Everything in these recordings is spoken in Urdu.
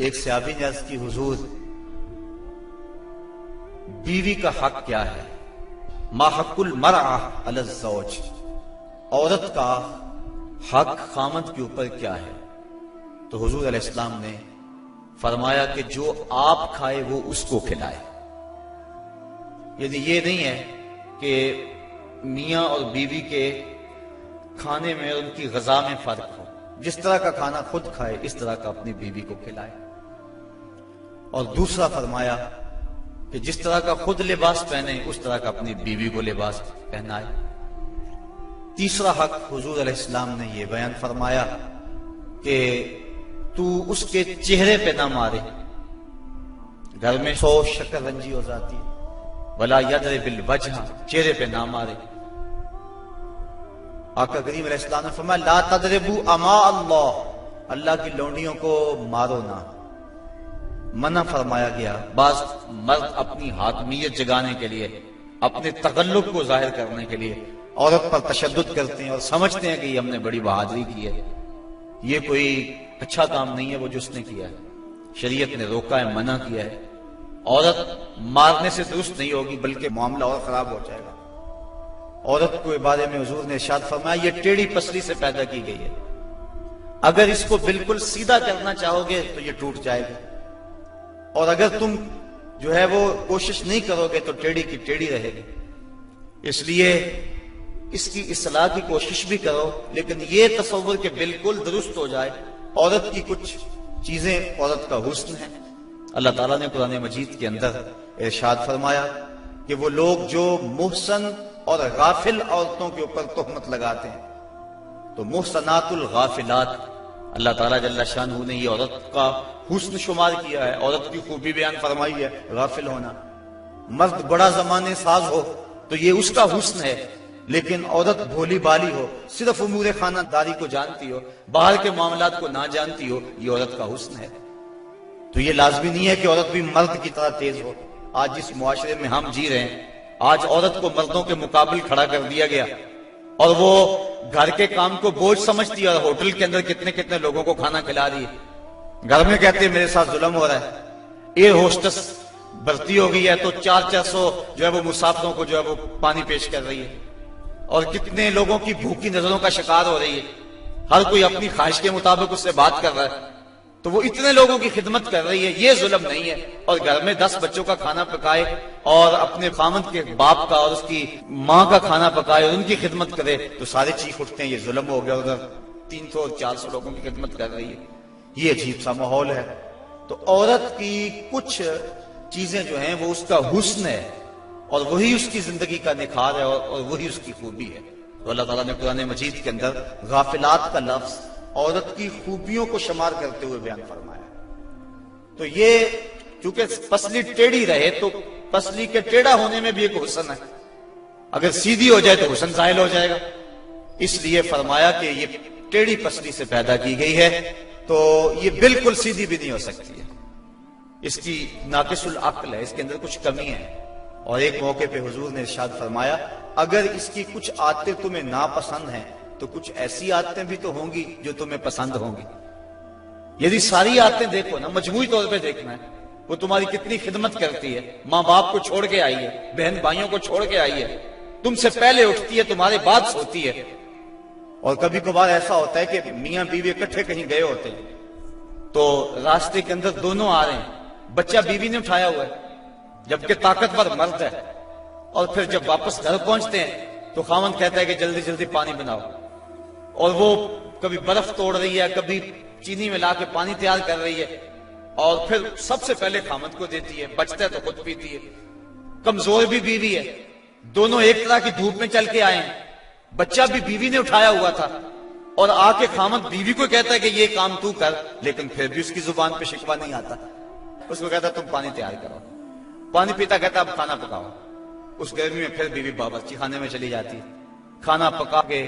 ایک صحابی نے عرض کی حضور بیوی کا حق کیا ہے؟ ما حق المرأة علی الزوج، عورت کا حق خامند کے اوپر کیا ہے؟ تو حضور علیہ السلام نے فرمایا کہ جو آپ کھائے وہ اس کو کھلائے۔ یعنی یہ نہیں ہے کہ میاں اور بیوی کے کھانے میں اور ان کی غذا میں فرق ہو، جس طرح کا کھانا خود کھائے اس طرح کا اپنی بیوی کو کھلائے۔ اور دوسرا فرمایا کہ جس طرح کا خود لباس پہنے اس طرح کا اپنی بیوی کو لباس پہنائے۔ تیسرا حق حضور علیہ السلام نے یہ بیان فرمایا کہ تو اس کے چہرے پہ نہ مارے، گھر میں 100 شکر رنجی ہو جاتی ہے، ولا یضرب الوجہ، چہرے پہ نہ مارے۔ آقا کریم علیہ السلام نے فرمایا لا تضربوا اماء اللہ، اللہ کی لونڈیوں کو مارو نہ، منع فرمایا گیا۔ بعض مرد اپنی حاکمیت جگانے کے لیے، اپنے تغلب کو ظاہر کرنے کے لیے عورت پر تشدد کرتے ہیں اور سمجھتے ہیں کہ یہ ہم نے بڑی بہادری کی ہے۔ یہ کوئی اچھا کام نہیں ہے وہ جو اس نے کیا ہے، شریعت نے روکا ہے، منع کیا ہے۔ عورت مارنے سے درست نہیں ہوگی بلکہ معاملہ اور خراب ہو جائے گا۔ عورت کو بارے میں حضور نے ارشاد فرمایا یہ ٹیڑھی پسلی سے پیدا کی گئی ہے، اگر اس کو بالکل سیدھا کرنا چاہو گے تو یہ ٹوٹ جائے گی، اور اگر تم جو ہے وہ کوشش نہیں کرو گے تو ٹیڑھی کی ٹیڑھی رہے گی۔ اس لیے اس کی اصلاح کی کوشش بھی کرو، لیکن یہ تصور کہ بالکل درست ہو جائے۔ عورت کی کچھ چیزیں عورت کا حسن ہے۔ اللہ تعالیٰ نے قرآن مجید کے اندر ارشاد فرمایا کہ وہ لوگ جو محسن اور غافل عورتوں کے اوپر تہمت لگاتے ہیں، تو محسنات الغافلات اللہ تعالیٰ جل شانہ نے یہ عورت کا حسن شمار کیا ہے، عورت کی خوبی بیان فرمائی ہے، غافل ہونا۔ مرد بڑا زمانے ساز ہو تو یہ اس کا حسن ہے، لیکن عورت بھولی بالی ہو، صرف امور خانہ داری کو جانتی ہو، باہر کے معاملات کو نہ جانتی ہو، یہ عورت کا حسن ہے۔ تو یہ لازمی نہیں ہے کہ عورت بھی مرد کی طرح تیز ہو۔ آج جس معاشرے میں ہم جی رہے ہیں، آج عورت کو مردوں کے مقابل کھڑا کر دیا گیا اور وہ گھر کے کام کو بوجھ سمجھتی ہے، اور ہوٹل کے اندر کتنے کتنے لوگوں کو کھانا کھلا رہی ہے۔ گھر میں کہتے ہیں میرے ساتھ ظلم ہو رہا ہے، ایئر ہوسٹس بھرتی ہو گئی ہے تو 400 جو ہے وہ مسافروں کو جو ہے وہ پانی پیش کر رہی ہے، اور کتنے لوگوں کی بھوکی نظروں کا شکار ہو رہی ہے، ہر کوئی اپنی خواہش کے مطابق اس سے بات کر رہا ہے، تو وہ اتنے لوگوں کی خدمت کر رہی ہے۔ یہ ظلم نہیں ہے؟ اور گھر میں 10 بچوں کا کھانا پکائے اور اپنے خامند کے باپ کا اور اس کی ماں کا کھانا پکائے اور ان کی خدمت کرے تو سارے چیخ اٹھتے ہیں یہ ظلم ہو گیا، ادھر 300 اور 400 لوگوں کی خدمت کر رہی ہے۔ یہ عجیب سا ماحول ہے۔ تو عورت کی کچھ چیزیں جو ہیں وہ اس کا حسن ہے، اور وہی اس کی زندگی کا نکھار ہے، اور وہی اس کی خوبی ہے۔ تو اللہ تعالیٰ نے قرآن مجید کے اندر غافلات کا لفظ عورت کی خوبیوں کو شمار کرتے ہوئے بیان فرمایا۔ تو یہ چونکہ پسلی ٹیڑھی رہے تو پسلی کے ٹیڑھا ہونے میں بھی ایک حسن ہے، اگر سیدھی ہو جائے تو حسن زائل ہو جائے گا، اس لیے فرمایا کہ یہ ٹیڑھی پسلی سے پیدا کی گئی ہے، تو یہ بالکل سیدھی بھی نہیں ہو سکتی ہے، اس کی ناقص العقل ہے، اس کے اندر کچھ کمی ہے۔ اور ایک موقع پہ حضور نے ارشاد فرمایا اگر اس کی کچھ عادتیں تمہیں ناپسند ہیں تو کچھ ایسی عادتیں بھی تو ہوں گی جو تمہیں پسند ہوں گی۔ یعنی ساری عادتیں دیکھو نا، مجموعی طور پہ دیکھنا ہے، وہ تمہاری کتنی خدمت کرتی ہے، ماں باپ کو چھوڑ کے آئی ہے، بہن بھائیوں کو چھوڑ کے آئی ہے، تم سے پہلے اٹھتی ہے، تمہارے بعد سوتی ہے۔ اور کبھی کبھار ایسا ہوتا ہے کہ میاں بیوی اکٹھے کہیں گئے ہوتے ہیں تو راستے کے اندر دونوں آ رہے ہیں، بچہ بیوی نے اٹھایا ہوا ہے جبکہ طاقتور مرد ہے، اور پھر جب واپس گھر پہنچتے ہیں تو خاوند کہتا ہے کہ جلدی جلدی پانی بناؤ، اور وہ کبھی برف توڑ رہی ہے، کبھی چینی ملا کے پانی تیار کر رہی ہے، اور پھر سب سے پہلے خاوند کو دیتی ہے، بچتا ہے تو خود پیتی ہے۔ کمزور بھی بیوی ہے، دونوں ایک طرح کی دھوپ میں چل کے آئے ہیں، بچہ بھی بیوی نے اٹھایا ہوا تھا، اور آ کے خاوند بیوی کو کہتا ہے کہ یہ کام تو کر، لیکن پھر بھی اس کی زبان پہ شکوہ نہیں آتا، اس کو کہتا تم پانی تیار کرو، پانی پیتا کہتا اب کھانا پکاؤ۔ اس گرمی میں پھر بیوی باورچی خانے میں چلی جاتی ہے، کھانا پکا کے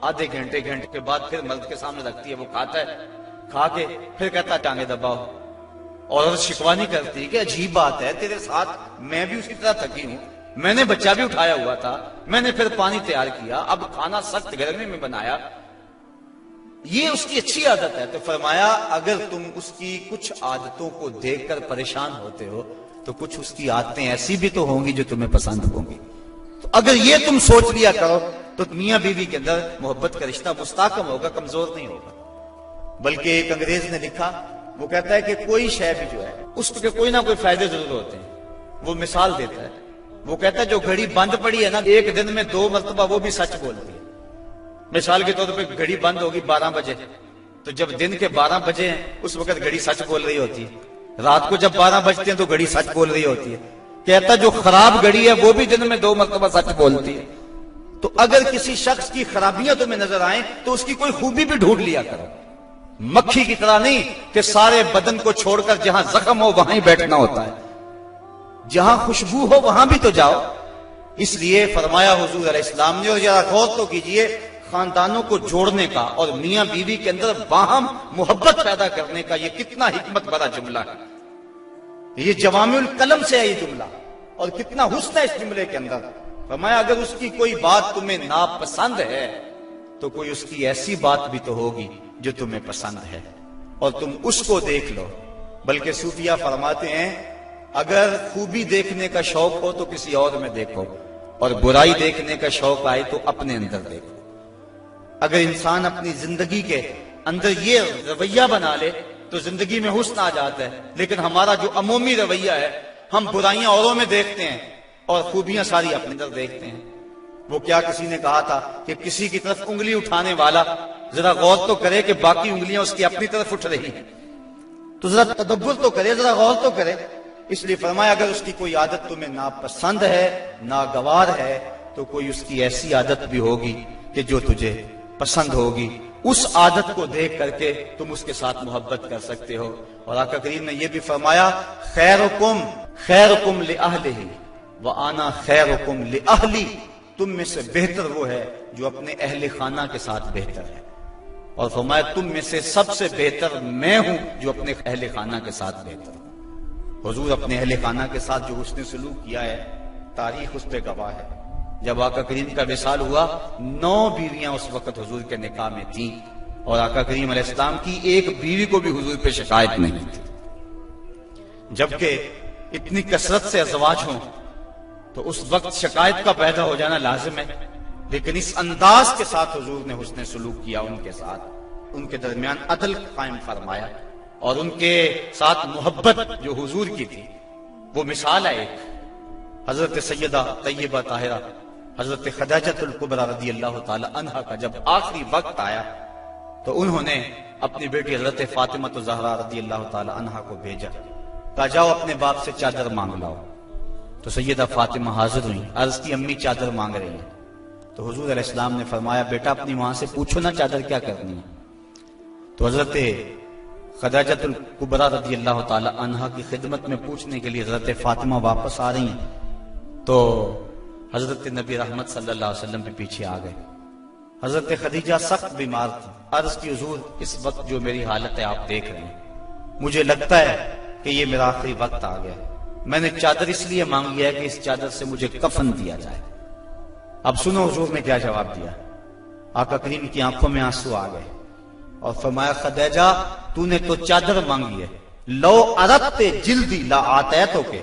آدھے گھنٹے کے بعد پھر مرد کے سامنے رکھتی ہے، وہ کھاتا ہے، کھا کے پھر کہتا ٹانگیں دباؤ، اور شکوہ نہیں کرتی کہ عجیب بات ہے تیرے ساتھ میں بھی اسی طرح تھکی ہوں، میں نے بچہ بھی اٹھایا ہوا تھا، میں نے پھر پانی تیار کیا، اب کھانا سخت گرمی میں بنایا، یہ اس کی اچھی عادت ہے۔ تو فرمایا اگر تم اس کی کچھ عادتوں کو دیکھ کر پریشان ہوتے ہو تو کچھ اس کی عادتیں ایسی بھی تو ہوں گی جو تمہیں پسند ہوں گی۔ تو اگر یہ تم سوچ لیا کرو تو میاں بیوی کے اندر محبت کا رشتہ مستحکم ہوگا، کمزور نہیں ہوگا۔ بلکہ ایک انگریز نے لکھا، وہ کہتا ہے کہ کوئی شے بھی جو ہے اس کے کوئی نہ کوئی فائدے ضرور ہوتے ہیں۔ وہ مثال دیتا ہے، وہ کہتا ہے جو گھڑی بند پڑی ہے نا، ایک دن میں 2 مرتبہ وہ بھی سچ بولتی ہے۔ مثال کے طور پہ گھڑی بند ہوگی 12 بجے، تو جب دن کے 12 بجے ہیں اس وقت گھڑی سچ بول رہی ہوتی ہے، رات کو جب 12 بجتے ہیں تو گھڑی سچ بول رہی ہوتی ہے۔ کہتا جو خراب گھڑی ہے وہ بھی دن میں 2 مرتبہ سچ بولتی ہے۔ تو اگر کسی شخص کی خرابیاں تمہیں نظر آئیں تو اس کی کوئی خوبی بھی ڈھونڈ لیا کرو، مکھی کی طرح نہیں کہ سارے بدن کو چھوڑ کر جہاں زخم ہو وہاں ہی بیٹھنا ہوتا ہے، جہاں خوشبو ہو وہاں بھی تو جاؤ۔ اس لیے فرمایا حضور علیہ السلام نے، اور ذرا غور تو کیجئے، خاندانوں کو جوڑنے کا اور میاں بیوی کے اندر باہم محبت پیدا کرنے کا یہ کتنا حکمت بڑا جملہ ہے۔ یہ جوامع الکلم سے ہے یہ جملہ، اور کتنا حسن ہے اس جملے کے اندر۔ فرمایا اگر اس کی کوئی بات تمہیں ناپسند ہے تو کوئی اس کی ایسی بات بھی تو ہوگی جو تمہیں پسند ہے، اور تم اس کو دیکھ لو۔ بلکہ صوفیہ فرماتے ہیں اگر خوبی دیکھنے کا شوق ہو تو کسی اور میں دیکھو، اور برائی دیکھنے کا شوق آئے تو اپنے اندر دیکھو۔ اگر انسان اپنی زندگی کے اندر یہ رویہ بنا لے تو زندگی میں حسن آ جاتا ہے، لیکن ہمارا جو عمومی رویہ ہے، ہم برائیاں اوروں میں دیکھتے ہیں اور خوبیاں ساری اپنے اندر دیکھتے ہیں۔ وہ کیا کسی نے کہا تھا کہ کسی کی طرف انگلی اٹھانے والا ذرا غور تو کرے کہ باقی انگلیاں اس کی اپنی طرف اٹھ رہی ہیں، تو ذرا تدبر تو کرے، ذرا غور تو کرے۔ اس لیے فرمایا اگر اس کی کوئی عادت تمہیں ناپسند ہے، ناگوار ہے، تو کوئی اس کی ایسی عادت بھی ہوگی کہ جو تجھے پسند ہوگی۔ اس عادت کو دیکھ کر کے تم اس کے ساتھ محبت کر سکتے ہو۔ اور آقا کریم نے یہ بھی فرمایا خیرکم لأہلہ وآنا خیرکم لأہلی، تم میں سے بہتر وہ ہے جو اپنے اہل خانہ کے ساتھ بہتر ہے، اور فرمایا تم میں سے سب سے بہتر میں ہوں جو اپنے اہل خانہ کے ساتھ بہتر ہوں۔ حضور اپنے اہل خانہ کے ساتھ جو حسن سلوک کیا ہے تاریخ اس پہ گواہ ہے۔ جب آقا کریم کا وصال ہوا 9 بیویاں اس وقت حضور کے نکاح میں تھیں، اور آقا کریم علیہ السلام کی ایک بیوی کو بھی حضور پہ شکایت نہیں تھی۔ جبکہ اتنی کثرت سے ازواج ہوں تو اس وقت شکایت کا پیدا ہو جانا لازم ہے، لیکن اس انداز کے ساتھ حضور نے حسن سلوک کیا ان کے ساتھ، ان کے درمیان عدل قائم فرمایا، اور ان کے ساتھ محبت جو حضور کی تھی وہ مثال ہے۔ ایک حضرت سیدہ طیبہ طاہرہ حضرت خدیجہ الکبریٰ رضی اللہ تعالی عنہا کا جب آخری وقت آیا تو انہوں نے اپنی بیٹی حضرت فاطمہ الزہرا رضی اللہ تعالی عنہا کو بھیجا، کہا جاؤ اپنے باپ سے چادر مانگ لاؤ۔ تو سیدہ فاطمہ حاضر ہوئی، عرض کی امی چادر مانگ رہی ہیں۔ تو حضور علیہ السلام نے فرمایا بیٹا اپنی ماں سے پوچھو نا چادر کیا کرنی ہے۔ تو حضرت خدیجہ الکبریٰ رضی اللہ تعالی عنہا کی خدمت میں پوچھنے کے لیے حضرت فاطمہ واپس آ رہی ہیں، تو حضرت نبی رحمت صلی اللہ علیہ وسلم بھی پیچھے آ گئے۔ حضرت خدیجہ سخت بیمار تھی، عرض کی حضور اس وقت جو میری حالت ہے آپ دیکھ رہے ہیں، مجھے لگتا ہے کہ یہ میرا آخری وقت آ گیا، میں نے چادر اس لیے مانگی ہے کہ اس چادر سے مجھے کفن دیا جائے۔ اب سنو حضور نے کیا جواب دیا۔ آقا کریم کی آنکھوں میں آنسو آ گئے اور فرمایا خدیجہ تو نے تو چادر مانگی ہے، لو اردت جلدی لا آتیتک،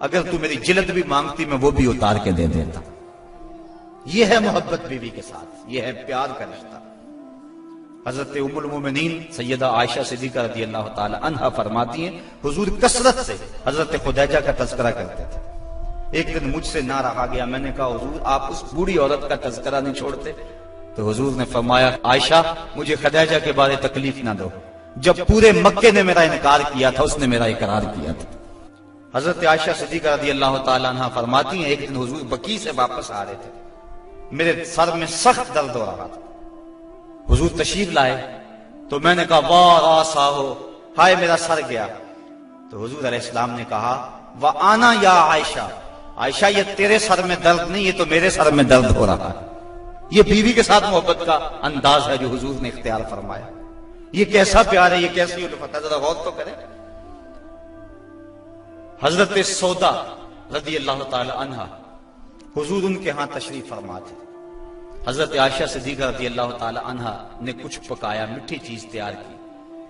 اگر تو میری جلد بھی مانگتی میں وہ بھی اتار کے دے دیتا۔ یہ ہے محبت بیوی کے ساتھ، یہ ہے پیار کا رشتہ۔ حضرت ام المومنین سیدہ عائشہ صدیقہ رضی اللہ تعالی عنہا فرماتی ہیں حضور کثرت سے حضرت خدیجہ کا تذکرہ کرتے تھے۔ ایک دن مجھ سے نہ رہا گیا، میں نے کہا حضور آپ اس بوڑھی عورت کا تذکرہ نہیں چھوڑتے؟ تو حضور نے فرمایا عائشہ مجھے خدیجہ کے بارے تکلیف نہ دو، جب پورے مکے نے میرا انکار کیا تھا اس نے میرا اقرار کیا تھا۔ حضرت عائشہ صدیقہ رضی اللہ تعالی عنہا فرماتی ہیں ایک دن حضور بقیع سے واپس آ رہے تھے، میرے سر میں سخت درد ہو رہا تھا، حضور تشریف لائے تو میں نے کہا واہ راسا ہو، ہائے میرا سر گیا۔ تو حضور علیہ السلام نے کہا وَآنَا یا عائشہ، عائشہ یہ تیرے سر میں درد نہیں، یہ تو میرے سر میں درد ہو رہا ہے۔ یہ بیوی کے ساتھ محبت کا انداز ہے جو حضور نے اختیار فرمایا۔ یہ کیسا پیار ہے، یہ کیسی الفت ہے، ذرا غور تو کریں۔ حضرت سودا رضی اللہ تعالی عنہا حضور ان کے ہاں تشریف فرما تھے، حضرت عائشہ صدیقہ رضی اللہ تعالی عنہا نے کچھ پکایا، میٹھی چیز تیار کی،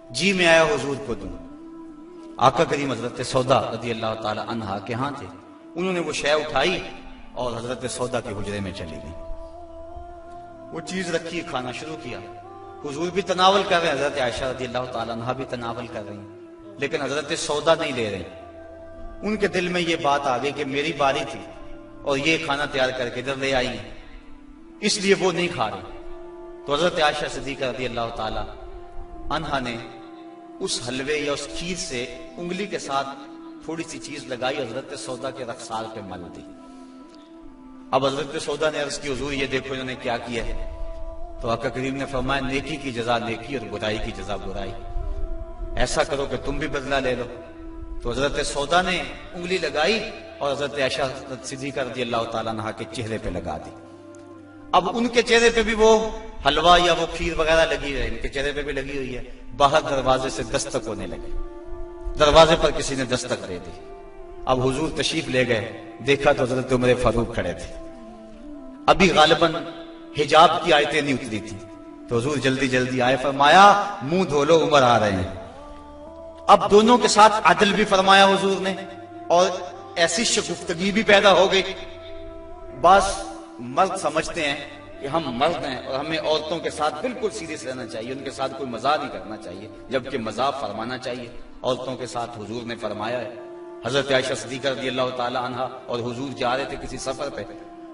جی میں آیا حضور کو دوں۔ آقا کریم حضرت سودا رضی اللہ تعالی عنہا کے ہاں تھے، انہوں نے وہ شے اٹھائی اور حضرت سودا کے حجرے میں چلی گئی، وہ چیز رکھی، کھانا شروع کیا، حضور بھی تناول کر رہے ہیں، حضرت عائشہ رضی اللہ تعالی عنہا بھی تناول کر رہی ہیں، لیکن حضرت سودا نہیں لے رہے۔ ان کے دل میں یہ بات آ گئی کہ میری باری تھی اور یہ کھانا تیار کر کے ادھر لے آئی ہیں، اس لیے وہ نہیں کھا رہے۔ تو حضرت عائشہ صدیقہ رضی اللہ تعالی عنہا نے اس حلوے یا اس کھیر سے انگلی کے ساتھ تھوڑی سی چیز لگائی، حضرت سودا کے رخسار پہ مل دی۔ اب حضرت سودا نے عرض کی حضور یہ دیکھو انہوں نے کیا کیا ہے۔ تو آقا کریم نے فرمایا نیکی کی جزا نیکی اور برائی کی جزا برائی، ایسا کرو کہ تم بھی بدلہ لے لو۔ تو حضرت سودا نے انگلی لگائی اور حضرت عائشہ صدیقہ رضی اللہ تعالیٰ عنہا کے چہرے پہ لگا دی۔ اب ان کے چہرے پہ بھی وہ حلوہ یا وہ کھیر وغیرہ لگی ہے، ان کے چہرے پہ بھی لگی ہوئی ہے۔ باہر دروازے سے دستک ہونے لگی، دروازے پر کسی نے دستک دے دی۔ اب حضور تشریف لے گئے، دیکھا تو حضرت عمر فاروق کھڑے تھے، ابھی غالباً حجاب کی آیتیں نہیں اتری تھی، تو حضور جلدی جلدی آئے، فرمایا منہ دھو لو عمر آ رہے ہیں۔ اب دونوں کے ساتھ عدل بھی فرمایا حضور نے، اور ایسی شگفتگی بھی پیدا ہو گئی۔ بعض مرد سمجھتے ہیں کہ ہم مرد ہیں اور ہمیں عورتوں کے ساتھ بالکل سیریس رہنا چاہیے، ان کے ساتھ کوئی مزاح نہیں کرنا چاہیے، جبکہ مزاح فرمانا چاہیے۔ عورتوں کے ساتھ حضور نے فرمایا ہے۔ حضرت عائشہ صدیقہ رضی اللہ تعالی عنہا اور حضور جا رہے تھے کسی سفر پہ،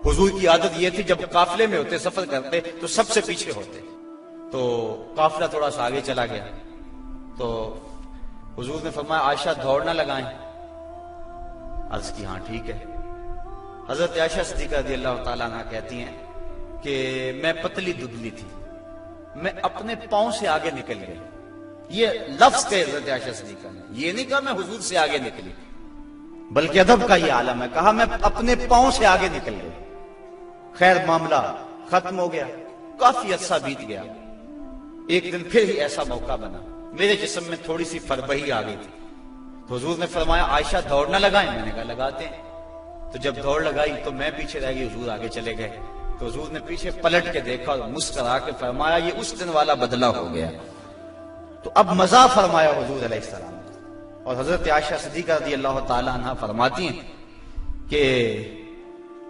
حضور کی عادت یہ تھی جب قافلے میں ہوتے سفر کرتے تو سب سے پیچھے ہوتے، تو قافلہ تھوڑا سا آگے چلا گیا، تو حضور نے فرمایا عائشہ دوڑ نہ لگائیں، عرض کی ہاں ٹھیک ہے۔ حضرت عائشہ صدیقہ رضی اللہ تعالیٰ عنہ کہتی ہیں کہ میں پتلی دبلی تھی، میں اپنے پاؤں سے آگے نکل گئی۔ یہ لفظ کہے حضرت عائشہ صدیقہ نے، یہ نہیں کہا میں حضور سے آگے نکلی، بلکہ ادب کا یہ عالم ہے، کہا میں اپنے پاؤں سے آگے نکل گئی۔ خیر معاملہ ختم ہو گیا، کافی عرصہ بیت گیا، ایک دن پھر ہی ایسا موقع بنا، میرے جسم میں تھوڑی سی فربہی آ گئی تھی، تو حضور نے فرمایا عائشہ دوڑ نہ لگائیں، میں نے کہا لگاتے ہیں۔ تو جب دوڑ لگائی تو میں پیچھے رہ گئی، حضور آگے چلے گئے، تو حضور نے پیچھے پلٹ کے دیکھا اور مسکرا کے فرمایا یہ اس دن والا بدلہ ہو گیا۔ تو اب مزاح فرمایا حضور علیہ السلام، اور حضرت عائشہ صدیقہ رضی اللہ تعالی عنہ فرماتی ہیں کہ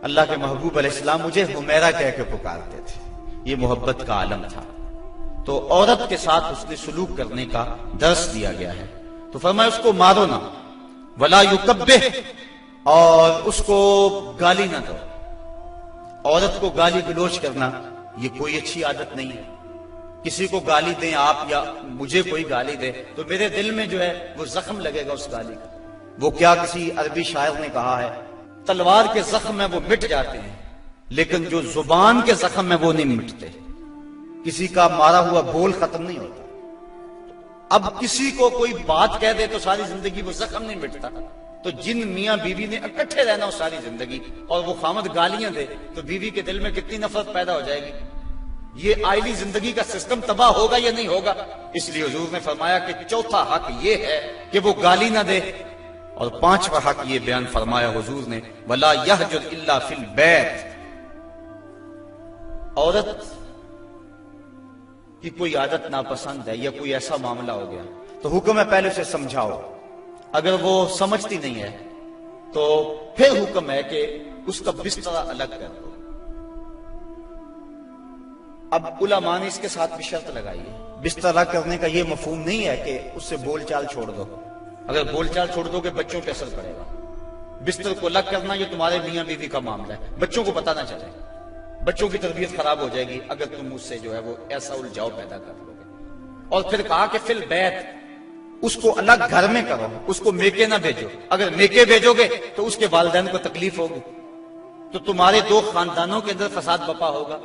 اللہ کے محبوب علیہ السلام مجھے حمیرہ کہہ کے پکارتے تھے، یہ محبت کا عالم تھا۔ تو عورت کے ساتھ اس نے سلوک کرنے کا درس دیا گیا ہے، تو فرمایا اس کو مارو نہ، ولا یکبہ، اور اس کو گالی نہ دو۔ عورت کو گالی گلوچ کرنا یہ کوئی اچھی عادت نہیں ہے۔ کسی کو گالی دیں آپ یا مجھے کوئی گالی دے تو میرے دل میں جو ہے وہ زخم لگے گا اس گالی کا۔ وہ کیا کسی عربی شاعر نے کہا ہے، تلوار کے زخم ہیں وہ مٹ جاتے ہیں لیکن جو زبان کے زخم ہیں وہ نہیں مٹتے۔ کسی کا مارا ہوا بول ختم نہیں ہوتا۔ اب کسی کو کوئی بات کہہ دے تو ساری زندگی وہ زخم نہیں مٹتا۔ تو جن میاں بیوی نے اکٹھے رہنا ہو ساری زندگی اور وہ خامد گالیاں دے تو بیوی کے دل میں کتنی نفرت پیدا ہو جائے گی۔ یہ آئلی زندگی کا سسٹم تباہ ہوگا یا نہیں ہوگا؟ اس لیے حضور نے فرمایا کہ چوتھا حق یہ ہے کہ وہ گالی نہ دے، اور پانچواں حق یہ بیان فرمایا حضور نے وَلَا يَحْجُرْ إِلَّا فِي الْبَيْتِ۔ عورت کی کوئی عادت ناپسند ہے یا کوئی ایسا معاملہ ہو گیا تو حکم ہے پہلے اسے سمجھاؤ، اگر وہ سمجھتی نہیں ہے تو پھر حکم ہے کہ اس کا بستر الگ کر دو۔ اب علماء نے اس کے ساتھ بھی شرط لگائی ہے، بستر الگ کرنے کا یہ مفہوم نہیں ہے کہ اس سے بول چال چھوڑ دو، اگر بول چال چھوڑ دو کہ بچوں پہ اثر پڑے گا۔ بستر کو الگ کرنا یہ تمہارے میاں بیوی کا معاملہ ہے، بچوں کو پتہ نہ چلے، بچوں کی تربیت خراب ہو جائے گی اگر تم اس سے جو ہے وہ ایسا الجھاؤ پیدا کر لو گے۔ اور پھر کہا کہ فی البیت، اس کو الگ گھر میں کرو، اس کو میکے نہ بھیجو، اگر میکے بھیجو گے تو اس کے والدین کو تکلیف ہوگی، تو تمہارے دو خاندانوں کے اندر فساد بپا ہوگا۔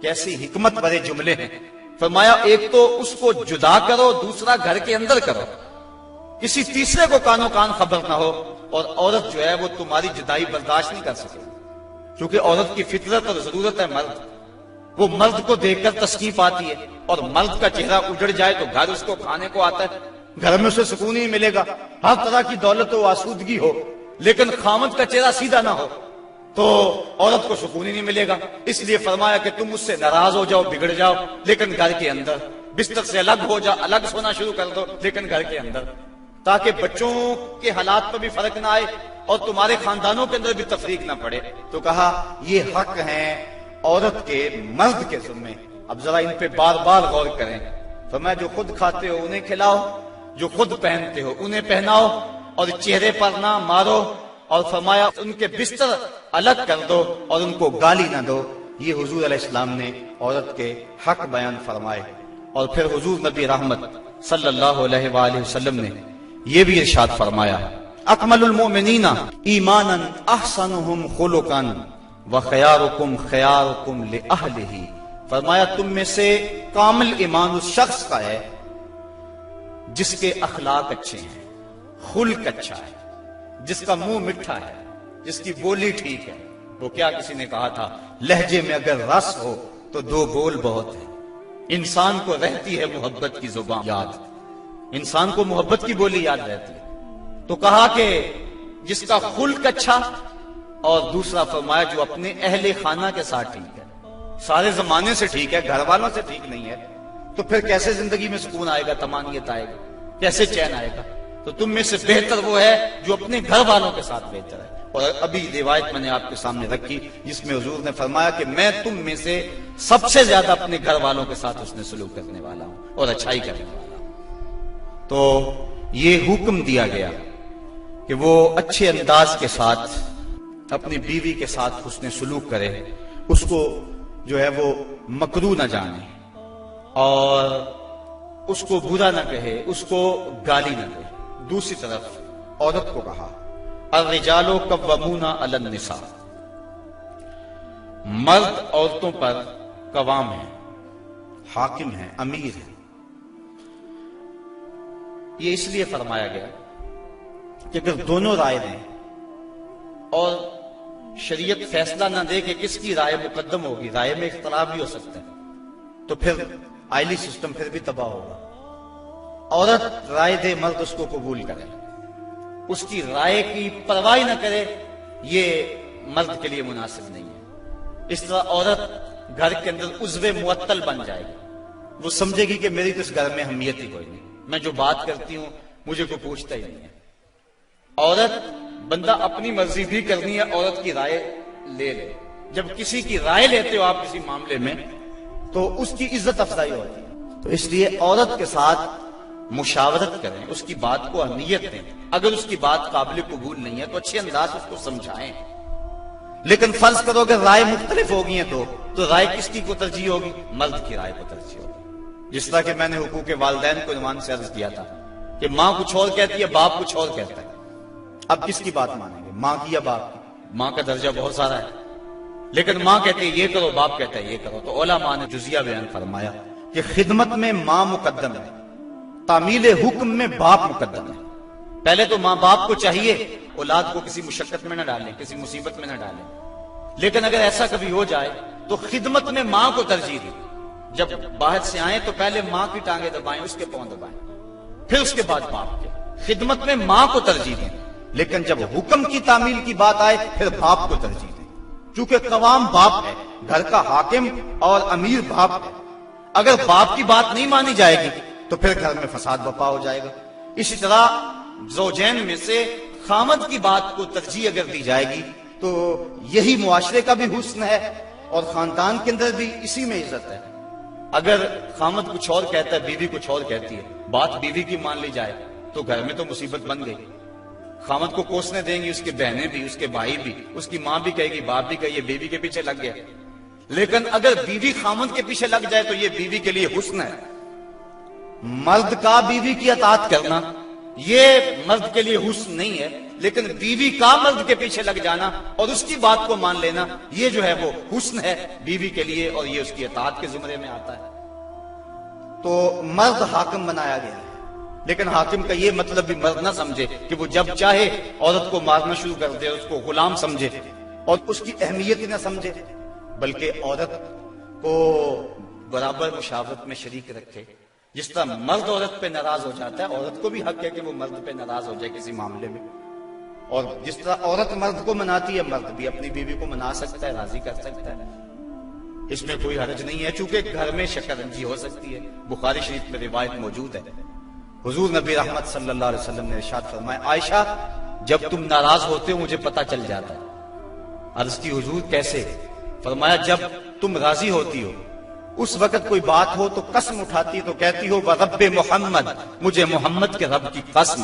کیسی حکمت بھرے جملے ہیں۔ فرمایا ایک تو اس کو جدا کرو، دوسرا گھر کے اندر کرو، کسی تیسرے کو کانوں کان خبر نہ ہو، اور عورت جو ہے وہ تمہاری جدائی برداشت نہیں کر سکے، کیونکہ عورت کی فطرت اور ضرورت ہے مرد، وہ مرد کو دیکھ کر تسکین پاتی ہے، اور مرد کا چہرہ اجڑ جائے تو گھر اس کو کھانے کو آتا ہے، گھر میں اسے سکون ہی ملے گا، ہر طرح کی دولت و آسودگی ہو لیکن خامد کا چہرہ سیدھا نہ ہو، تو عورت کو سکون ہی نہیں ملے گا. اس لیے فرمایا کہ تم مجھ سے ناراض ہو جاؤ، بگڑ جاؤ، لیکن گھر کے اندر بستر سے الگ ہو جا، الگ سونا شروع کر دو، لیکن گھر کے اندر، تاکہ بچوں کے حالات پر بھی فرق نہ آئے اور تمہارے خاندانوں کے اندر بھی تفریق نہ پڑے. تو کہا یہ حق ہیں عورت کے مرد کے ذمے. اب ذرا ان پہ بار بار غور کریں. فرمایا جو خود کھاتے ہو انہیں کھلاؤ، جو خود پہنتے ہو انہیں پہناؤ، اور چہرے پر نہ مارو، اور فرمایا ان کے بستر الگ کر دو اور ان کو گالی نہ دو. یہ حضور علیہ السلام نے عورت کے حق بیان فرمائے. اور پھر حضور نبی رحمت صلی اللہ علیہ وآلہ وسلم نے یہ بھی ارشاد فرمایا اکمل المؤمنین ایمانا احسنهم خلقا وخیارکم خیارکم لأہلہ. فرمایا تم میں سے کامل ایمان اس شخص کا ہے جس کے اخلاق اچھے ہیں، خلق اچھا ہے، جس کا منہ میٹھا ہے، جس کی بولی ٹھیک ہے. وہ کیا کسی نے کہا تھا لہجے میں اگر رس ہو تو دو بول بہت ہے. انسان کو رہتی ہے محبت کی زبان یاد، انسان کو محبت کی بولی یاد رہتی ہے. تو کہا کہ جس کا خلق اچھا، اور دوسرا فرمایا جو اپنے اہل خانہ کے ساتھ ٹھیک ہے. سارے زمانے سے ٹھیک ہے، گھر والوں سے ٹھیک نہیں ہے، تو پھر کیسے زندگی میں سکون آئے گا، طمانینت آئے گا، کیسے چین آئے گا؟ تو تم میں سے بہتر وہ ہے جو اپنے گھر والوں کے ساتھ بہتر ہے. اور ابھی روایت میں نے آپ کے سامنے رکھی جس میں حضور نے فرمایا کہ میں تم میں سے سب سے زیادہ اپنے گھر والوں کے ساتھ حسن سلوک کرنے والا ہوں اور اچھائی کرنے والا ہوں. تو یہ حکم دیا گیا کہ وہ اچھے انداز کے ساتھ اپنی بیوی کے ساتھ حسن سلوک کرے، اس کو جو ہے وہ مکروہ نہ جانے اور اس کو برا نہ کہے، اس کو گالی نہ دے. دوسری طرف عورت کو کہا الرجال قوامون علی النساء، مرد عورتوں پر قوام ہیں، حاکم ہیں، امیر ہیں. یہ اس لیے فرمایا گیا کہ اگر دونوں رائے دیں اور شریعت فیصلہ نہ دے کہ کس کی رائے مقدم ہوگی، رائے میں اختلاف بھی ہو سکتا ہے، تو پھر آئلی سسٹم پھر بھی تباہ ہوگا. عورت رائے دے، مرد اس کو قبول کرے، اس کی رائے کی پرواہ نہ کرے، یہ مرد کے لیے مناسب نہیں ہے. اس طرح عورت گھر کے اندر عضو معطل بن جائے گی. وہ سمجھے گی کہ میری تو اس گھر میں اہمیت ہی کوئی نہیں، میں جو بات کرتی ہوں مجھے کوئی پوچھتا ہی نہیں ہے. عورت بندہ اپنی مرضی بھی کرنی ہے، عورت کی رائے لے لے. جب کسی کی رائے لیتے ہو آپ کسی معاملے میں تو اس کی عزت افزائی ہوتی ہے. تو اس لیے عورت کے ساتھ مشاورت کریں، اس کی بات کو اہمیت دیں. اگر اس کی بات قابل قبول نہیں ہے تو اچھے انداز اس کو سمجھائیں. لیکن فرض کرو کہ رائے مختلف ہوگی ہیں تو رائے کس کی کو ترجیح ہوگی؟ مرد کی رائے کو ترجیح ہوگی. جس طرح کہ میں نے حقوق والدین کو عنوان سے عرض کیا تھا کہ ماں کچھ اور کہتی ہے، باپ کچھ اور کہتا ہے. اب کس کی بات مانیں گے، ماں کی یا باپ کی؟ ماں کا درجہ بہت سارا ہے، لیکن ماں کہتی ہے یہ کرو، باپ کہتا ہے یہ کرو. تو علماء نے جزیہ بیان فرمایا کہ خدمت میں ماں مقدم ہے، تعمیل حکم میں باپ مقدم ہے. پہلے تو ماں باپ کو چاہیے اولاد کو کسی مشقت میں نہ ڈالیں، کسی مصیبت میں نہ ڈالیں. لیکن اگر ایسا کبھی ہو جائے تو خدمت میں ماں کو ترجیح دیں. جب باہر سے آئیں تو پہلے ماں کی ٹانگیں دبائیں، اس کے پاؤں دبائیں، پھر اس کے بعد باپ کے. خدمت میں ماں کو ترجیح دیں. لیکن جب حکم کی تعمیل کی بات آئے پھر باپ کو ترجیح دیں، چونکہ قوام باپ ہے، گھر کا حاکم اور امیر باپ ہے. اگر باپ کی بات نہیں مانی جائے گی تو پھر گھر میں فساد برپا ہو جائے گا. اسی طرح زوجین میں سے خامد کی بات کو ترجیح اگر دی جائے گی تو یہی معاشرے کا بھی حسن ہے اور خاندان کے اندر بھی اسی میں عزت ہے. اگر خامد کچھ اور کہتا ہے، بیوی کچھ اور کہتی ہے، بات بیوی کی مان لی جائے تو گھر میں تو مصیبت بن گئی. خامد کو کوسنے دیں گی اس کی بہنیں بھی، اس کے بھائی بھی، اس کی ماں بھی کہے گی، باپ بھی کہے یہ بیوی کے پیچھے لگ گیا. لیکن اگر بیوی خامد کے پیچھے لگ جائے تو یہ بیوی کے لیے حسن ہے. مرد کا بیوی کی اطاعت کرنا یہ مرد کے لیے حسن نہیں ہے، لیکن بیوی کا مرد کے پیچھے لگ جانا اور اس کی بات کو مان لینا یہ جو ہے وہ حسن ہے بیوی کے لیے، اور یہ اس کی اطاعت کے زمرے میں آتا ہے. تو مرد حاکم بنایا گیا ہے، لیکن حاکم کا یہ مطلب بھی مرد نہ سمجھے کہ وہ جب چاہے عورت کو مارنا شروع کر دے، اس کو غلام سمجھے اور اس کی اہمیت ہی نہ سمجھے، بلکہ عورت کو برابر مشاورت میں شریک رکھے. جس طرح مرد عورت پہ ناراض ہو جاتا ہے، عورت کو بھی حق ہے کہ وہ مرد پہ ناراض ہو جائے کسی معاملے میں، اور جس طرح عورت مرد کو مناتی ہے، مرد بھی اپنی بیوی کو منا سکتا ہے، راضی کر سکتا ہے، اس میں کوئی حرج نہیں ہے، چونکہ گھر میں شکنجی ہو سکتی ہے۔ بخاری شریف میں روایت موجود ہے، حضور نبی رحمت صلی اللہ علیہ وسلم نے ارشاد فرمایا، عائشہ جب تم ناراض ہوتے ہو مجھے پتہ چل جاتا ہے۔ عرض کی حضور کیسے؟ فرمایا جب تم راضی ہوتی ہو اس وقت کوئی بات ہو تو قسم اٹھاتی تو کہتی ہو برب محمد، مجھے محمد کے رب کی قسم،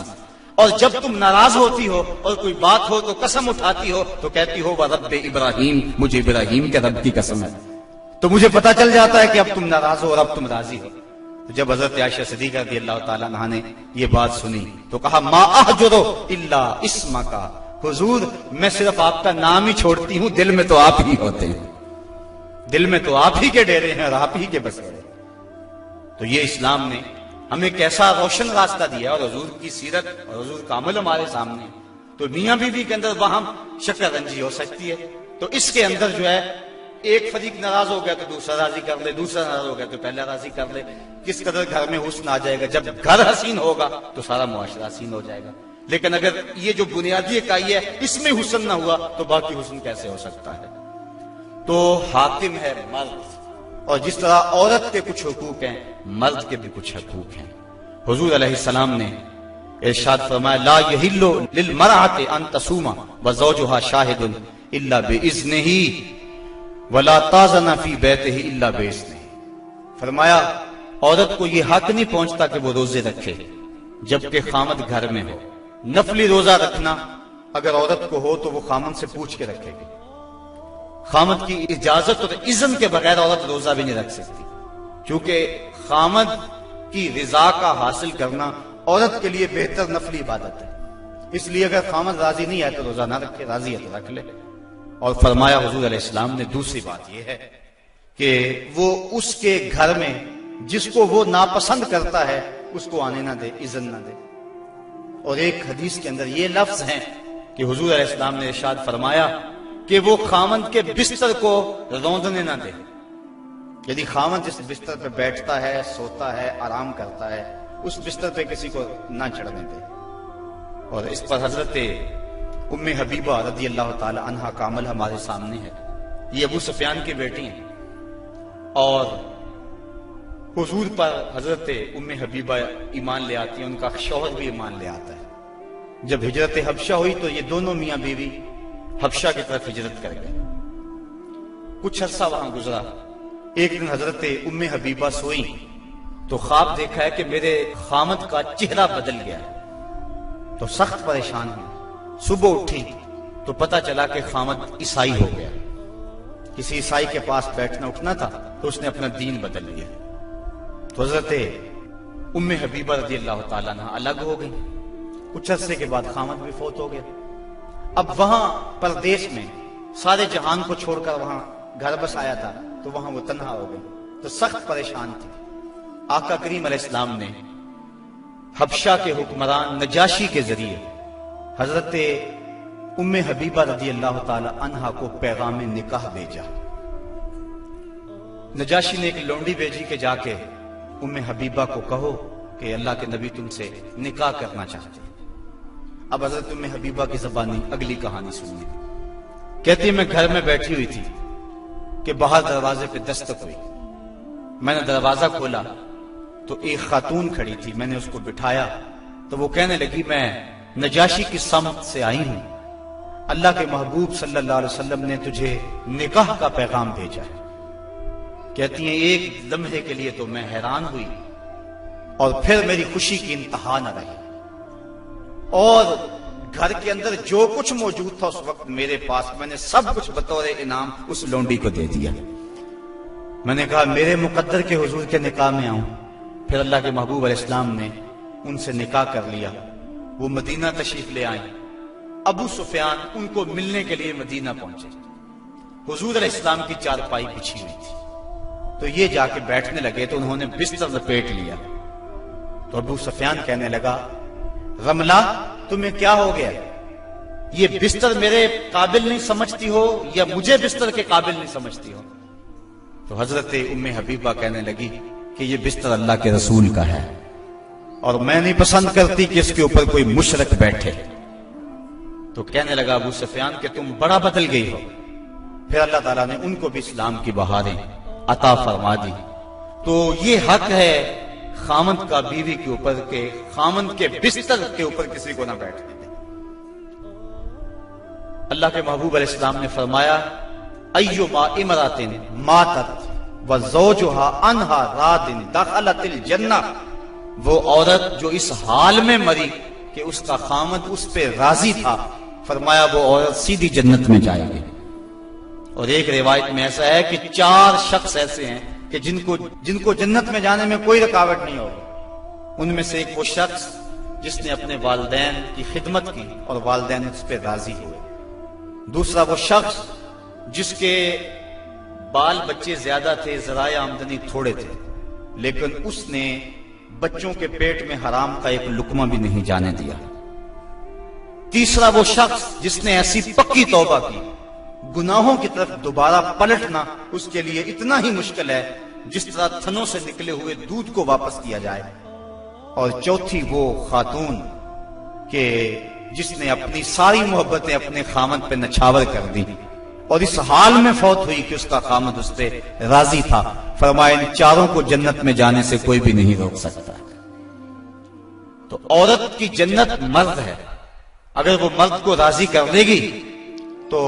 اور جب تم ناراض ہوتی ہو اور کوئی بات ہو تو قسم اٹھاتی ہو تو کہتی ہو برب ابراہیم، مجھے ابراہیم کے رب کی قسم ہے۔ تو مجھے پتا چل جاتا ہے کہ اب تم ناراض ہو اور اب تم راضی ہو۔ تو جب حضرت عائشہ صدیقہ رضی اللہ تعالیٰ عنہا نے یہ بات سنی تو کہا ما احجرو الا اسمک، حضور میں صرف آپ کا نام ہی چھوڑتی ہوں، دل میں تو آپ ہی ہوتے ہیں، دل میں تو آپ ہی کے ڈیرے ہیں اور آپ ہی کے بسیرے۔ تو یہ اسلام نے ہمیں کیسا روشن راستہ دیا، اور حضور کی سیرت اور حضور کا عمل ہمارے سامنے۔ تو میاں بیوی کے اندر وہاں شکر رنجی ہو سکتی ہے، تو اس کے اندر جو ہے ایک فریق ناراض ہو گیا تو دوسرا راضی کر لے، دوسرا ناراض ہو گیا تو پہلا راضی کر لے۔ کس قدر گھر میں حسن آ جائے گا، جب گھر حسین ہوگا تو سارا معاشرہ حسین ہو جائے گا۔ لیکن اگر یہ جو بنیادی اکائی ہے اس میں حسن نہ ہوا تو باقی حسن کیسے ہو سکتا ہے؟ تو حاکم ہے مرد، اور جس طرح عورت کے کچھ حقوق ہیں مرد کے بھی کچھ حقوق ہیں۔ حضور علیہ السلام نے ارشاد فرمایا لا یحل للمرأة ان تصوم وزوجها شاہد الا باذنہ ولا تاذن فی بیتہ الا باذنہ، فرمایا عورت کو یہ حق نہیں پہنچتا کہ وہ روزے رکھے جبکہ خامد گھر میں ہو۔ نفلی روزہ رکھنا اگر عورت کو ہو تو وہ خامد سے پوچھ کے رکھے گی، خامد کی اجازت اور اذن کے بغیر عورت روزہ بھی نہیں رکھ سکتی، کیونکہ خامد کی رضا کا حاصل کرنا عورت کے لیے بہتر نفلی عبادت ہے۔ اس لیے اگر خامد راضی نہیں ہے تو روزہ نہ رکھے، راضی ہے تو رکھ لے۔ اور فرمایا حضور علیہ السلام نے دوسری بات یہ ہے کہ وہ اس کے گھر میں جس کو وہ ناپسند کرتا ہے اس کو آنے نہ دے، اذن نہ دے۔ اور ایک حدیث کے اندر یہ لفظ ہیں کہ حضور علیہ السلام نے ارشاد فرمایا کہ وہ خامند کے بستر کو روندنے نہ دے، یعنی خامند جس بستر پہ بیٹھتا ہے، سوتا ہے، آرام کرتا ہے، اس بستر پہ کسی کو نہ چڑھنے دے۔ اور اس پر حضرت ام حبیبہ رضی اللہ تعالی عنہا کا عمل ہمارے سامنے ہے۔ یہ ابو سفیان کی بیٹی ہیں، اور حضور پر حضرت ام حبیبہ ایمان لے آتی ہیں، ان کا شوہر بھی ایمان لے آتا ہے۔ جب ہجرت حبشہ ہوئی تو یہ دونوں میاں بیوی حبشہ کی طرف ہجرت کر گئے۔ کچھ عرصہ وہاں گزرا، ایک دن حضرت ام حبیبہ سوئی تو خواب دیکھا ہے کہ میرے خامد کا چہرہ بدل گیا ہے، تو سخت پریشان ہوئی۔ صبح اٹھی تو پتہ چلا کہ خامد عیسائی ہو گیا، کسی عیسائی کے پاس بیٹھنا اٹھنا تھا تو اس نے اپنا دین بدل لیا۔ تو حضرت ام حبیبہ رضی اللہ تعالیٰ عنہ الگ ہو گئی۔ کچھ عرصے کے بعد خامد بھی فوت ہو گیا۔ اب وہاں پردیس میں سارے جہان کو چھوڑ کر وہاں گھر بس آیا تھا، تو وہاں وہ تنہا ہو گئی، تو سخت پریشان تھی۔ آقا کریم علیہ السلام نے حبشہ کے حکمران نجاشی کے ذریعے حضرت ام حبیبہ رضی اللہ تعالی عنہا کو پیغام نکاح بھیجا۔ نجاشی نے ایک لونڈی بھیجی کہ جا کے ام حبیبہ کو کہو کہ اللہ کے نبی تم سے نکاح کرنا چاہتے ہیں۔ اب حضرت ام حبیبہ کی زبانی اگلی کہانی سنیے۔ کہتی میں گھر میں بیٹھی ہوئی تھی کہ باہر دروازے پہ دستک ہوئی، میں نے دروازہ کھولا تو ایک خاتون کھڑی تھی، میں نے اس کو بٹھایا تو وہ کہنے لگی میں نجاشی کی سمت سے آئی ہوں، اللہ کے محبوب صلی اللہ علیہ وسلم نے تجھے نکاح کا پیغام بھیجا ہے۔ کہتی ہیں ایک لمحے کے لیے تو میں حیران ہوئی، اور پھر میری خوشی کی انتہا نہ رہی، اور گھر کے اندر جو کچھ موجود تھا اس وقت میرے پاس، میں نے سب کچھ بطور انعام اس لونڈی کو دے دیا۔ میں نے کہا میرے مقدر کے حضور کے نکاح میں آؤں۔ پھر اللہ کے محبوب علیہ السلام نے ان سے نکاح کر لیا، وہ مدینہ تشریف لے آئیں۔ ابو سفیان ان کو ملنے کے لیے مدینہ پہنچے، حضور علیہ السلام کی چارپائی بچھی ہوئی تھی، تو یہ جا کے بیٹھنے لگے تو انہوں نے بستر لپیٹ لیا۔ تو ابو سفیان کہنے لگا رملہ تمہیں کیا ہو گیا، یہ بستر میرے قابل نہیں سمجھتی ہو یا مجھے بستر کے قابل نہیں سمجھتی ہو؟ تو حضرت ام حبیبہ کہنے لگی کہ یہ بستر اللہ کے رسول کا ہے، اور میں نہیں پسند کرتی کہ اس کے اوپر کوئی مشرک بیٹھے۔ تو کہنے لگا ابو سفیان کہ تم بڑا بدل گئی ہو۔ پھر اللہ تعالیٰ نے ان کو بھی اسلام کی بہاریں عطا فرما دی۔ تو یہ حق ہے خامند کا بیوی کے اوپر کہ خامند کے بستر کے اوپر کسی کو نہ بیٹھنے دے۔ اللہ کے محبوب علیہ السلام نے فرمایا ایما امرأۃ ماتت وزوجها عنها راض دخلت الجنہ، وہ عورت جو اس حال میں مری کہ اس کا خامند اس پہ راضی تھا، فرمایا وہ عورت سیدھی جنت میں جائے گی۔ اور ایک روایت میں ایسا ہے کہ 4 شخص ایسے ہیں کہ جن کو جنت میں جانے میں کوئی رکاوٹ نہیں ہوگی۔ ان میں سے ایک وہ شخص جس نے اپنے والدین کی خدمت کی اور والدین اس پہ راضی ہوئے۔ دوسرا وہ شخص جس کے بال بچے زیادہ تھے، ذرائع آمدنی تھوڑے تھے، لیکن اس نے بچوں کے پیٹ میں حرام کا ایک لقمہ بھی نہیں جانے دیا۔ تیسرا وہ شخص جس نے ایسی پکی توبہ کی، گناہوں کی طرف دوبارہ پلٹنا اس کے لیے اتنا ہی مشکل ہے جس طرح تھنوں سے نکلے ہوئے دودھ کو واپس کیا جائے۔ اور چوتھی وہ خاتون کہ جس نے اپنی ساری محبتیں اپنے خامند پہ نچھاور کر دی اور اس حال میں فوت ہوئی کہ اس کا خامند اس پہ راضی تھا، فرمایا ان 4 کو جنت میں جانے سے کوئی بھی نہیں روک سکتا۔ تو عورت کی جنت مرد ہے، اگر وہ مرد کو راضی کر دے گی تو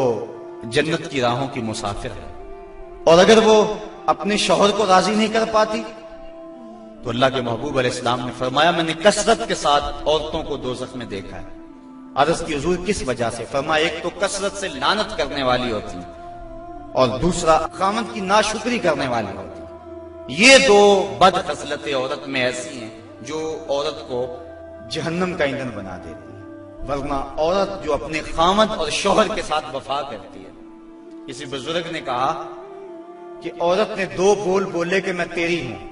جنت کی راہوں کی مسافر ہے، اور اگر وہ اپنے شوہر کو راضی نہیں کر پاتی تو اللہ کے محبوب علیہ السلام نے فرمایا میں نے کثرت کے ساتھ عورتوں کو دوزخ میں دیکھا ہے۔ عرض کی حضور کس وجہ سے؟ فرمایا ایک تو کثرت سے لعنت کرنے والی ہوتی اور دوسرا خامند کی ناشکری کرنے والی ہوتی۔ یہ 2 بد خصلتیں عورت میں ایسی ہیں جو عورت کو جہنم کا ایندھن بنا دیتی ہے۔ ورنہ عورت جو اپنے خامند اور شوہر کے ساتھ وفا کرتی ہے، کسی بزرگ نے کہا کہ عورت نے 2 بول بولے کہ میں تیری ہوں،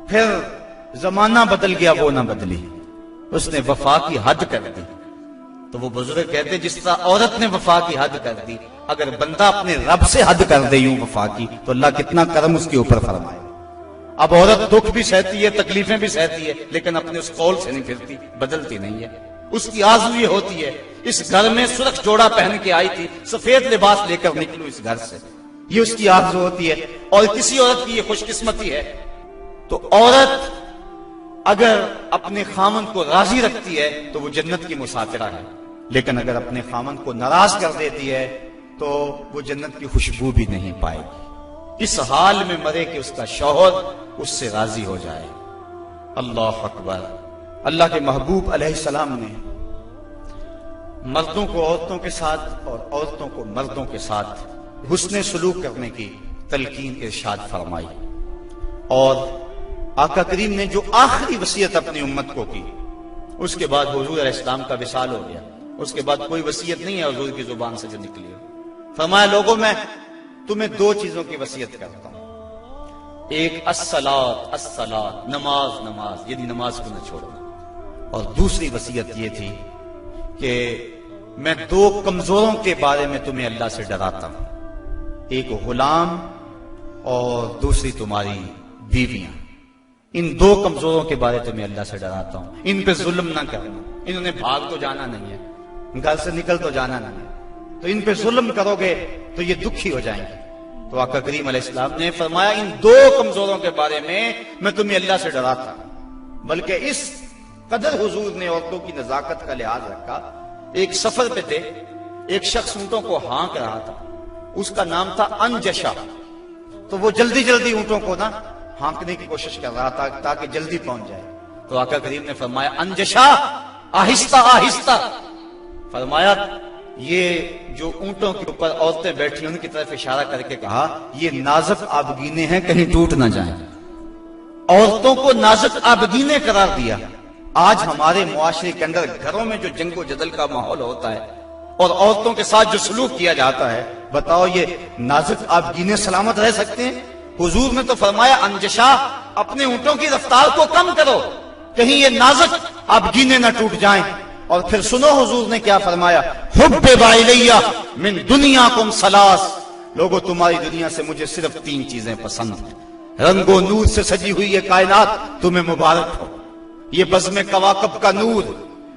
پھر زمانہ بدل گیا وہ نہ بدلی، اس نے وفا کی حد کر دی۔ تو وہ بزرگ کہتے جس طرح عورت نے وفا کی حد کر دی، اگر بندہ اپنے رب سے حد کر دے یوں وفا کی تو اللہ کتنا کرم اس کے اوپر فرمائے۔ اب عورت دکھ بھی سہتی ہے، تکلیفیں بھی سہتی ہے، لیکن اپنے اس قول سے نہیں پھرتی، بدلتی نہیں ہے۔ اس کی آرزو یہ ہوتی ہے اس گھر میں سرخ جوڑا پہن کے آئی تھی، سفید لباس لے کر نکلوں اس گھر سے، یہ اس کی آرزو ہوتی ہے۔ اور کسی عورت کی یہ خوش قسمتی ہے۔ تو عورت اگر اپنے خامند کو راضی رکھتی ہے تو وہ جنت کی مسافرہ ہے، لیکن اگر اپنے خامند کو ناراض کر دیتی ہے تو وہ جنت کی خوشبو بھی نہیں پائے گی۔ اس حال میں مرے کہ اس کا شوہر اس سے راضی ہو جائے۔ اللہ اکبر۔ اللہ کے محبوب علیہ السلام نے مردوں کو عورتوں کے ساتھ اور عورتوں کو مردوں کے ساتھ حسن سلوک کرنے کی تلقین ارشاد فرمائی، اور آقا کریم نے جو آخری وصیت اپنی امت کو کی، اس کے بعد حضور علیہ السلام کا وصال ہو گیا، اس کے بعد کوئی وصیت نہیں ہے حضور کی زبان سے جو نکلی ہو۔ فرمایا لوگوں میں تمہیں 2 چیزوں کی وصیت کرتا ہوں، ایک الصلاۃ نماز یعنی نماز کو نہ چھوڑنا، اور دوسری وصیت یہ تھی کہ میں 2 کمزوروں کے بارے میں تمہیں اللہ سے ڈراتا ہوں، ایک غلام اور دوسری تمہاری بیویاں۔ ان 2 کمزوروں کے بارے تمہیں اللہ سے ڈراتا ہوں، ان پہ ظلم نہ کرنا، انہوں نے بھاگ تو جانا نہیں ہے، گھر سے نکل تو جانا نہیں ہے، تو ان پہ ظلم کرو گے تو یہ دکھی ہو جائیں گے۔ تو آقا کریم علیہ السلام نے فرمایا ان 2 کمزوروں کے بارے میں تمہیں اللہ سے ڈراتا ہوں۔ بلکہ اس قدر حضور نے عورتوں کی نزاکت کا لحاظ رکھا، ایک سفر پہ تھے، ایک شخص اونٹوں کو ہانک رہا تھا، اس کا نام تھا انجشا، تو وہ جلدی اونٹوں کو نا ہانکنے کی کوشش کر رہا تھا تاکہ جلدی پہنچ جائے۔ تو آقا کریم نے فرمایا انجشا آہستہ، فرمایا یہ جو اونٹوں کے اوپر عورتیں بیٹھی ان کی طرف اشارہ کر کے کہا یہ نازک آبگینے ہیں، کہیں ٹوٹ نہ جائیں۔ عورتوں کو نازک آبگینے قرار دیا۔ آج ہمارے معاشرے کے اندر گھروں میں جو جنگ و جدل کا ماحول ہوتا ہے اور عورتوں کے ساتھ جو سلوک کیا جاتا ہے، بتاؤ یہ نازک آبگینے سلامت رہ سکتے ہیں؟ حضور نے تو فرمایا انجشا اپنے اونٹوں کی رفتار کو کم کرو، کہیں یہ نازک آبگینے نہ ٹوٹ جائیں۔ اور پھر سنو حضور نے کیا فرمایا، حبب الیہ من دنیاکم ثلاث، لوگوں تمہاری دنیا سے مجھے صرف 3 چیزیں پسند ہیں، رنگ و نور سے سجی ہوئی یہ کائنات تمہیں مبارک ہو، یہ بزم کواکب کا نور،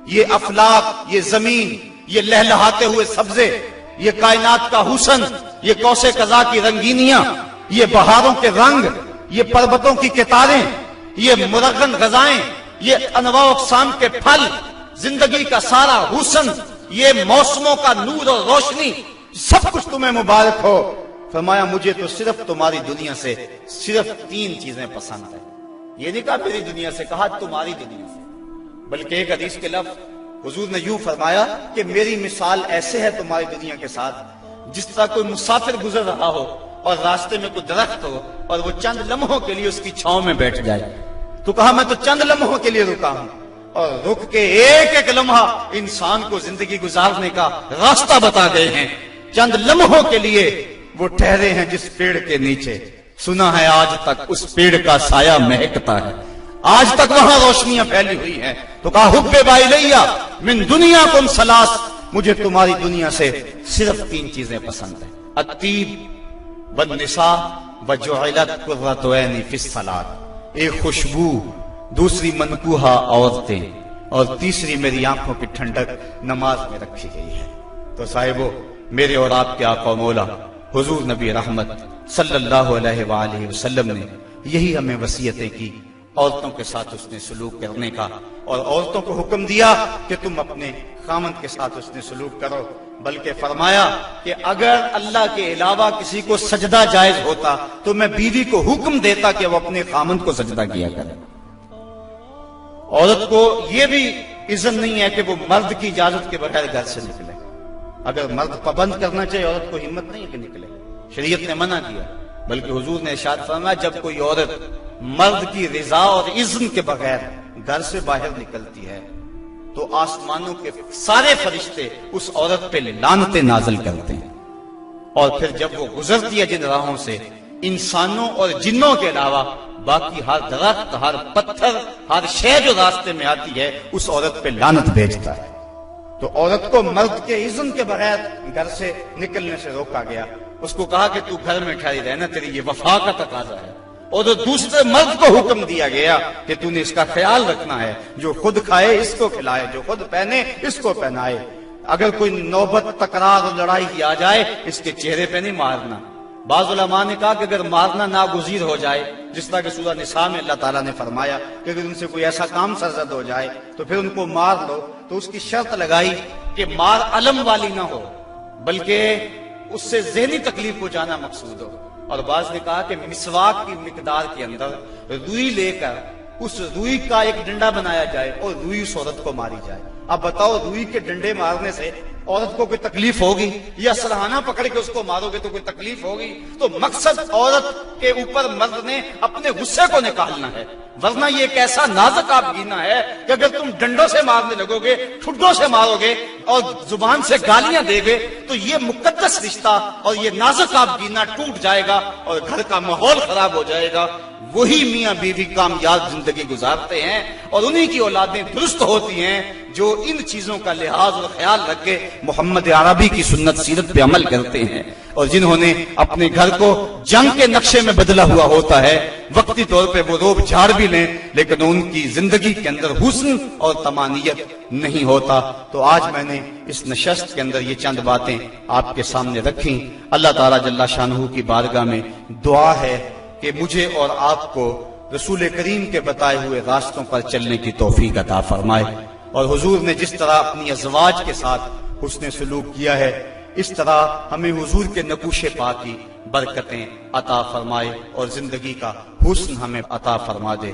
یہ افلاک، یہ زمین، یہ لہلہاتے ہوئے سبزے، یہ کائنات کا حسن، یہ کوثے قضا کی رنگینیاں، یہ بہاروں کے رنگ، یہ پربتوں کی کتاریں، یہ مرغن غذائیں، یہ انواع اقسام کے پھل، زندگی کا سارا حسن، یہ موسموں کا نور اور روشنی، سب کچھ تمہیں مبارک ہو۔ فرمایا مجھے تو صرف تمہاری دنیا سے صرف 3 چیزیں پسند ہیں۔ یہ نہیں کہا میری دنیا سے، کہا تمہاری دنیا سے۔ بلکہ ایک حدیث کے لفظ حضور نے یوں فرمایا کہ میری مثال ایسے ہے تمہاری دنیا کے ساتھ جس طرح کوئی مسافر گزر رہا ہو اور راستے میں کوئی درخت ہو اور وہ چند لمحوں کے لیے اس کی چھاؤں میں بیٹھ جائے۔ تو کہا میں تو چند لمحوں کے لیے رکا ہوں، اور رک کے ایک ایک لمحہ انسان کو زندگی گزارنے کا راستہ بتا گئے ہیں۔ چند لمحوں کے لیے وہ ٹھہرے ہیں جس پیڑ کے نیچے، سنا ہے آج تک اس پیڑ کا سایہ مہکتا ہے، آج تک وہاں روشنیاں پھیلی ہوئی ہیں۔ تو کہا حب الیہ من دنیاکم ثلاث، مجھے تمہاری دنیا سے صرف 3 چیزیں پسند ہیں، الطیب والنساء وجعلت قرۃ عینی فی الصلاۃ، ایک خوشبو، دوسری منکوحہ عورتیں، اور تیسری میری آنکھوں کی ٹھنڈک نماز میں رکھی گئی ہے۔ تو صاحبو، میرے اور آپ کے آقا و مولا حضور نبی رحمت صلی اللہ علیہ وآلہ وسلم نے یہی ہمیں وصیتیں کی، عورتوں کے ساتھ اس نے سلوک کرنے کا، اور عورتوں کو حکم دیا کہ تم اپنے خامند کے ساتھ اس نے سلوک کرو، بلکہ فرمایا کہ اگر اللہ کے علاوہ کسی کو سجدہ جائز ہوتا تو میں بیوی کو حکم دیتا کہ وہ اپنے خامند کو سجدہ کیا کرے۔ عورت کو یہ بھی اذن نہیں ہے کہ وہ مرد کی اجازت کے بغیر گھر سے نکلے۔ اگر مرد پابند کرنا چاہے، عورت کو ہمت نہیں ہے کہ نکلے، شریعت نے منع کیا۔ بلکہ حضور نے ارشاد فرمایا جب کوئی عورت مرد کی رضا اور اذن کے بغیر گھر سے باہر نکلتی ہے تو آسمانوں کے سارے فرشتے اس عورت پہ لعنتیں نازل کرتے ہیں، اور پھر جب وہ گزرتی ہے جن راہوں سے، انسانوں اور جنوں کے علاوہ باقی ہر درخت، ہر پتھر، ہر شے جو راستے میں آتی ہے اس عورت پہ لعنت بھیجتا ہے۔ تو عورت کو مرد کے اذن کے بغیر گھر سے نکلنے سے روکا گیا۔ اس کو کہا کہ تو گھر میں ٹھہری رہنا، تیری یہ وفا کا تقاضا ہے۔ اور دوسرے مرد کو حکم دیا گیا کہ تو نے اس کا خیال رکھنا ہے، جو خود کھائے اس کو کھلائے، جو خود پہنے اس کو پہنائے، اگر کوئی نوبت تکرار اور لڑائی کی آ جائے اس کے چہرے پہ نہیں مارنا۔ بعض علماء نے کہا کہ اگر مارنا ناگزیر ہو جائے، جس طرح کہ سورہ نساء میں اللہ تعالیٰ نے فرمایا کہ اگر ان سے کوئی ایسا کام سرزد ہو جائے تو پھر ان کو مار لو، تو اس کی شرط لگائی کہ مار علم والی نہ ہو بلکہ اس سے ذہنی تکلیف کو جانا مقصود ہو۔ اور بعض نے کہا کہ مسواک کی مقدار کے اندر روئی لے کر اس روئی کا ایک ڈنڈا بنایا جائے اور روئی اس عورت کو ماری جائے۔ اب بتاؤ، روئی کے ڈنڈے مارنے سے عورت کو کوئی تکلیف ہوگی؟ یا سلحانہ پکڑ کے اس کو مارو گے تو کوئی تکلیف ہوگی؟ تو مقصد عورت کے اوپر مرد نے اپنے غصے کو نکالنا ہے، ورنہ یہ ایک ایسا نازک آپ گینا ہے کہ اگر تم ڈنڈوں سے مارنے لگو گے، ٹھڈوں سے مارو گے اور زبان سے گالیاں دے گے تو یہ مقدس رشتہ اور یہ نازک آپ گینا ٹوٹ جائے گا اور گھر کا ماحول خراب ہو جائے گا۔ وہی میاں بیوی کامیاب زندگی گزارتے ہیں اور انہی کی اولادیں درست ہوتی ہیں جو ان چیزوں کا لحاظ اور خیال رکھ کے محمد عربی کی سنت سیرت پہ عمل کرتے ہیں، اور جنہوں نے اپنے گھر کو جنگ کے نقشے میں بدلا ہوا ہوتا ہے۔ وقتی طور پہ وہ روب جھاڑ بھی لیں لیکن ان کی زندگی کے اندر حسن اور طمانیت نہیں ہوتا۔ تو آج میں نے اس نشست کے اندر یہ چند باتیں آپ کے سامنے رکھیں۔ اللہ تعالیٰ جل شانہ کی بارگاہ میں دعا ہے کہ مجھے اور آپ کو رسول کریم کے بتائے ہوئے راستوں پر چلنے کی توفیق عطا فرمائے، اور حضور نے جس طرح اپنی ازواج کے ساتھ حسن سلوک کیا ہے اس طرح ہمیں حضور کے نقوش پا کی برکتیں عطا فرمائے اور زندگی کا حسن ہمیں عطا فرما دے۔